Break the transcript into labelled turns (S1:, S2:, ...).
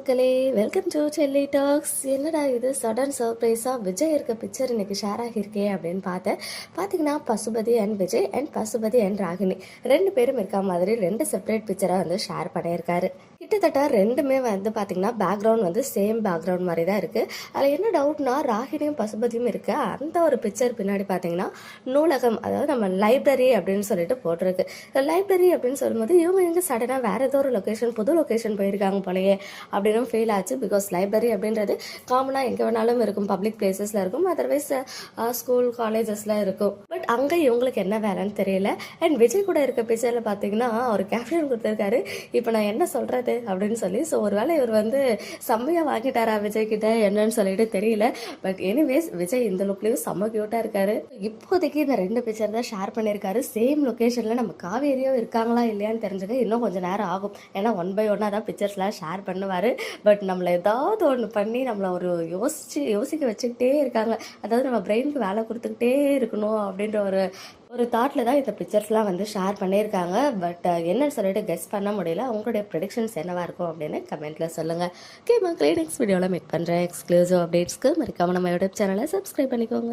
S1: மக்களே, welcome to Selli tax. என்னடா இது சடன் சர்ப்ரைஸாக விஜய் இருக்க பிக்சர் இன்னைக்கு ஷேர் ஆகியிருக்கே அப்படின்னு பார்த்தீங்கன்னா Pasupathi and Vijay and Pasupathi and Ragini 2 பேரும் இருக்க மாதிரி 2 செப்பரேட் பிக்சரை வந்து ஷேர் பண்ணியிருக்காரு. கிட்டத்தட்ட 2மே வந்து பார்த்தீங்கன்னா பேக்ரவுண்ட் வந்து சேம் பேக்ரவுண்ட் மாதிரி தான் இருக்குது. அதில் என்ன டவுட்னா ராகினியும் பசுபதியும் இருக்க அந்த ஒரு பிக்சர் பின்னாடி பார்த்தீங்கன்னா நூலகம், அதாவது நம்ம லைப்ரரி அப்படின்னு சொல்லிட்டு போட்டிருக்கு. லைப்ரரி அப்படின்னு சொல்லும்போது இவங்க எங்கே சடனாக வேறு ஏதோ ஒரு லொக்கேஷன் புது லொக்கேஷன் போயிருக்காங்க போலயே அப்படின்னு ஃபீல் ஆச்சு. பிகாஸ் லைப்ரரி அப்படின்றது காமனாக எங்கே வேணாலும் இருக்கும், பப்ளிக் பிளேசஸில் இருக்கும், அதர்வைஸ் ஸ்கூல் காலேஜஸில் இருக்கும். பட் அங்கே இவங்களுக்கு என்ன வேலைன்னு தெரியல. அண்ட் விஜய் கூட இருக்க பிக்சரில் பார்த்தீங்கன்னா ஒரு கேப்ஷன் கொடுத்துருக்காரு, இப்போ நான் என்ன சொல்கிறது அப்படின்னு சொல்லி. ஸோ ஒருவேளை இவர் வந்து செம்மையாக வாங்கிட்டாரா விஜய் கிட்ட என்னன்னு சொல்லிட்டு தெரியல. பட் எனிவேஸ் விஜய் இந்த லுக்லேயும் செம்ம க்யூட்டாக இருக்காரு. இப்போதைக்கு இந்த 2 பிக்சர் தான் ஷேர் பண்ணியிருக்காரு. சேம் லொக்கேஷனில் நம்ம காவேரியும் இருக்காங்களா இல்லையான்னு தெரிஞ்சுக்க இன்னும் கொஞ்சம் நேரம் ஆகும். ஏன்னா 1 by 1 தான் பிக்சர்ஸ்லாம் ஷேர் பண்ணுவார். பட் நம்மளை ஏதாவது ஒன்று பண்ணி நம்மளை ஒரு யோசிக்க வச்சுக்கிட்டே இருக்காங்க. அதாவது நம்ம பிரெயினுக்கு வேலை கொடுத்துக்கிட்டே இருக்கணும் அப்படின்ற ஒரு தாட்டில் தான் இந்த பிக்சர்ஸ்லாம் வந்து ஷேர் பண்ணியிருக்காங்க. பட் என்னன்னு சொல்லிட்டு கெஸ் பண்ண முடியல. உங்களுடைய ப்ரெடிக்ஷன்ஸ் என்னவா இருக்கும் அப்படின்னு கமெண்ட்டில் சொல்லுங்கள். ஓகே மக்களே, நெக்ஸ்ட் வீடியோவில் மீட் பண்ணுறேன். எக்ஸ்க்ளூசிவ் அப்டேட்ஸ்க்கு மறக்காம நம்ம யூடியூப் சேனலை சப்ஸ்கிரைப் பண்ணிக்கோங்க.